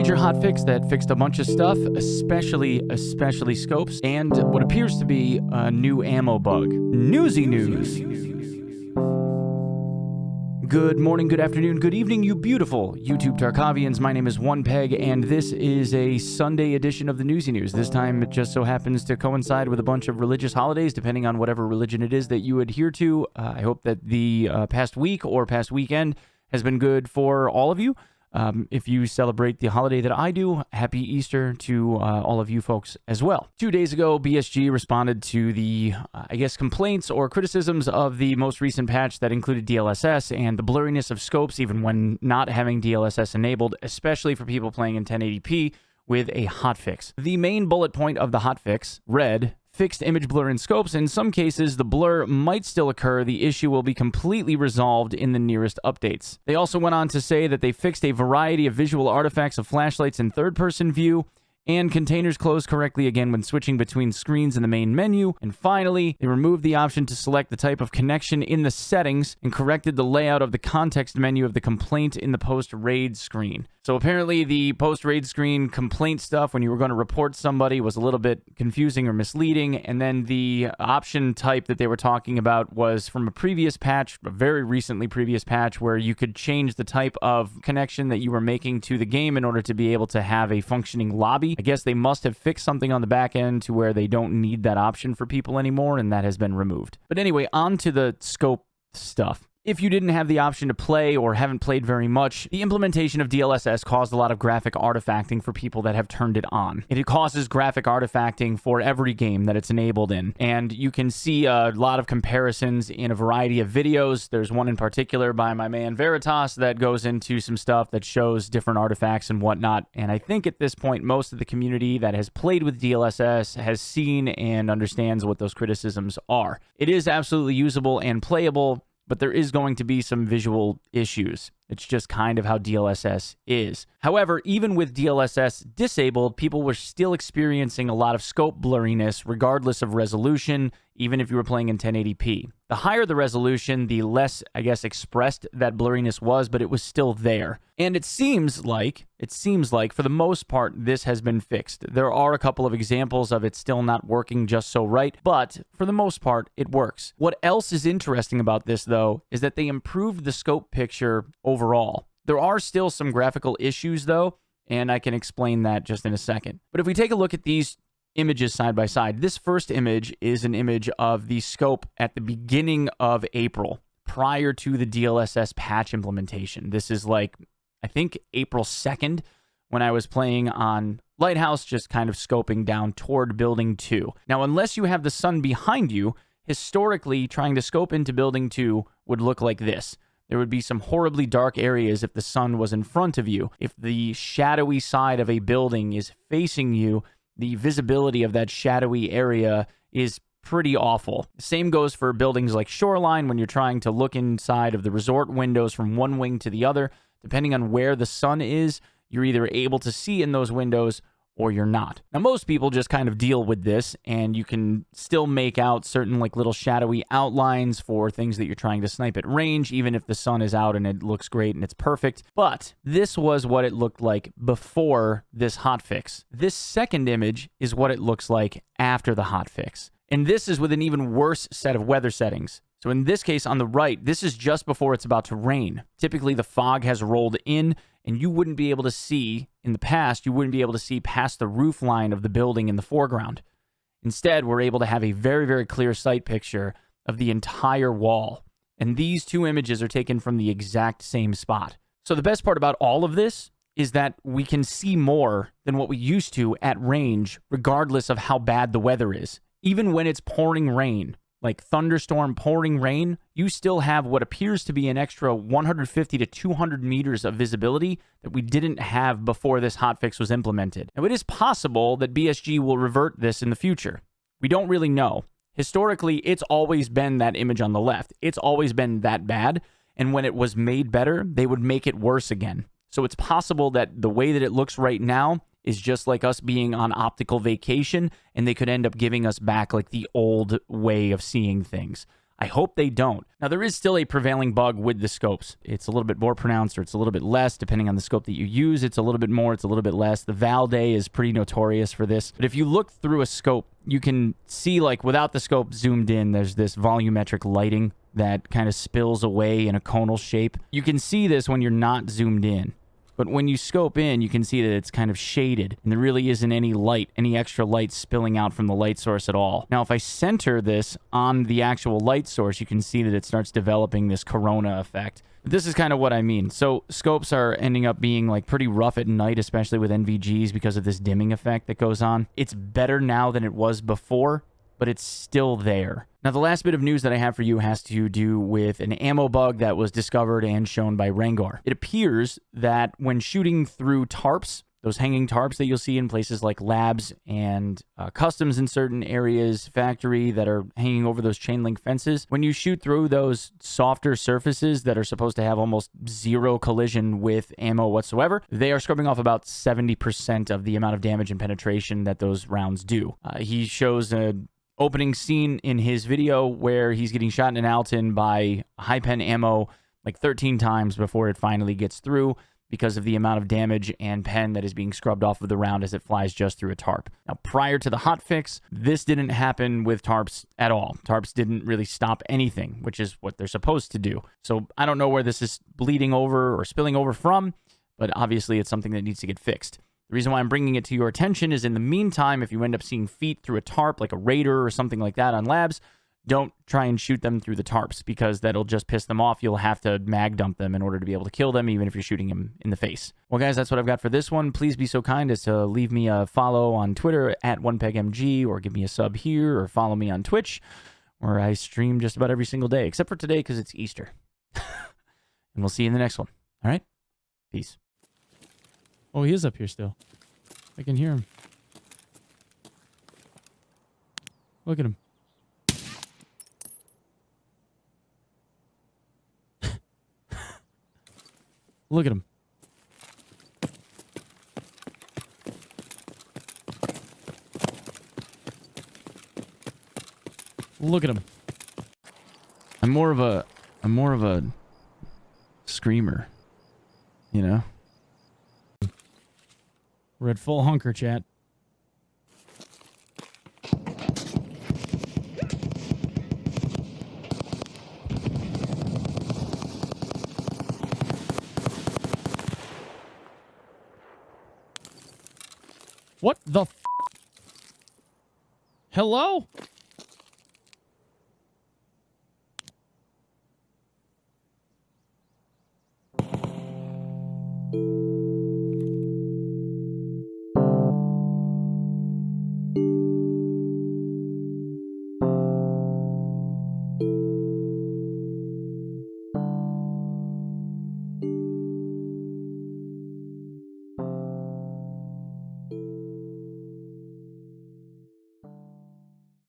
major hotfix that fixed a bunch of stuff, especially scopes, and what appears to be a new ammo bug. Newsy news. Good morning, good afternoon, good evening, you beautiful YouTube Tarkovians. My name is Onepeg, and this is a Sunday edition of the Newsy News. This time, it just so happens to coincide with a bunch of religious holidays, depending on whatever religion it is that you adhere to. I hope that the past week or past weekend has been good for all of you. If you celebrate the holiday that I do, happy Easter to all of you folks as well. 2 days ago, BSG responded to the, complaints or criticisms of the most recent patch that included DLSS and the blurriness of scopes even when not having DLSS enabled, especially for people playing in 1080p with a hotfix. The main bullet point of the hotfix read, fixed image blur in scopes. In some cases, the blur might still occur. The issue will be completely resolved in the nearest updates. They also went on to say that they fixed a variety of visual artifacts of flashlights in third-person view, and containers close correctly again when switching between screens in the main menu. And finally, they removed the option to select the type of connection in the settings and corrected the layout of the context menu of the complaint in the post-raid screen. So apparently the post-raid screen complaint stuff when you were going to report somebody was a little bit confusing or misleading, and then the option type that they were talking about was from a previous patch, a very recently previous patch, where you could change the type of connection that you were making to the game in order to be able to have a functioning lobby. I guess they must have fixed something on the back end to where they don't need that option for people anymore, and that has been removed. But anyway, on to the scope stuff. If you didn't have the option to play or haven't played very much, the implementation of DLSS caused a lot of graphic artifacting for people that have turned it on. It causes graphic artifacting for every game that it's enabled in, and you can see a lot of comparisons in a variety of videos. There's one in particular by my man Veritas that goes into some stuff that shows different artifacts and whatnot, and I think at this point most of the community that has played with DLSS has seen and understands what those criticisms are. It is absolutely usable and playable, but there is going to be some visual issues. It's just kind of how DLSS is. However, even with DLSS disabled, people were still experiencing a lot of scope blurriness regardless of resolution, even if you were playing in 1080p. The higher the resolution, the less, expressed that blurriness was, but it was still there. And it seems like, for the most part, this has been fixed. There are a couple of examples of it still not working just so right, but for the most part, it works. What else is interesting about this, though, is that they improved the scope picture overall. There are still some graphical issues, though, and I can explain that just in a second. But if we take a look at these images side by side, this first image is an image of the scope at the beginning of April, prior to the DLSS patch implementation. This is like, I think, April 2nd, when I was playing on Lighthouse, just kind of scoping down toward Building 2. Now, unless you have the sun behind you, historically, trying to scope into Building 2 would look like this. There would be some horribly dark areas if the sun was in front of you. If the shadowy side of a building is facing you, the visibility of that shadowy area is pretty awful. Same goes for buildings like Shoreline when you're trying to look inside of the resort windows from one wing to the other. Depending on where the sun is, you're either able to see in those windows or you're not. Now, most people just kind of deal with this, and you can still make out certain little shadowy outlines for things that you're trying to snipe at range, even if the sun is out and it looks great and it's perfect. But this was what it looked like before this hotfix. This second image is what it looks like after the hotfix. And this is with an even worse set of weather settings. So in this case on the right, this is just before it's about to rain. Typically the fog has rolled in, and you wouldn't be able to see, in the past, you wouldn't be able to see past the roof line of the building in the foreground. Instead, we're able to have a very, very clear sight picture of the entire wall. And these two images are taken from the exact same spot. So the best part about all of this is that we can see more than what we used to at range, regardless of how bad the weather is. Even when it's pouring rain, like thunderstorm pouring rain, you still have what appears to be an extra 150 to 200 meters of visibility that we didn't have before this hotfix was implemented. Now, it is possible that BSG will revert this in the future. We don't really know. Historically, it's always been that image on the left. It's always been that bad, and when it was made better, they would make it worse again. So it's possible that the way that it looks right now is just like us being on optical vacation, and they could end up giving us back like the old way of seeing things. I hope they don't. Now, there is still a prevailing bug with the scopes. It's a little bit more pronounced or it's a little bit less, depending on the scope that you use. It's a little bit more, it's a little bit less. The Valday is pretty notorious for this. But if you look through a scope, you can see, like, without the scope zoomed in, there's this volumetric lighting that kind of spills away in a conal shape. You can see this when you're not zoomed in. But when you scope in, you can see that it's kind of shaded, and there really isn't any light, any extra light spilling out from the light source at all. Now, if I center this on the actual light source, you can see that it starts developing this corona effect. This is kind of what I mean. So scopes are ending up being like pretty rough at night, especially with NVGs because of this dimming effect that goes on. It's better now than it was before, but it's still there. Now, the last bit of news that I have for you has to do with an ammo bug that was discovered and shown by Rengar. It appears that when shooting through tarps, those hanging tarps that you'll see in places like labs and customs in certain areas, factory that are hanging over those chain link fences, when you shoot through those softer surfaces that are supposed to have almost zero collision with ammo whatsoever, they are scrubbing off about 70% of the amount of damage and penetration that those rounds do. He shows a opening scene in his video where he's getting shot in an Alton by high pen ammo like 13 times before it finally gets through because of the amount of damage and pen that is being scrubbed off of the round as it flies just through a tarp. Now, prior to the hotfix, this didn't happen with tarps at all. Tarps didn't really stop anything, which is what they're supposed to do. So I don't know where this is bleeding over or spilling over from, but obviously it's something that needs to get fixed. The reason why I'm bringing it to your attention is in the meantime, if you end up seeing feet through a tarp, like a Raider or something like that on labs, don't try and shoot them through the tarps because that'll just piss them off. You'll have to mag dump them in order to be able to kill them, even if you're shooting them in the face. Well, guys, that's what I've got for this one. Please be so kind as to leave me a follow on Twitter at OnePegMG, or give me a sub here, or follow me on Twitch, where I stream just about every single day, except for today because it's Easter. And we'll see you in the next one. All right? Peace. Oh, he is up here still. I can hear him. Look at him. Look at him. Look at him. I'm more of a screamer, you know? We're at full hunker, chat. What the f? Hello?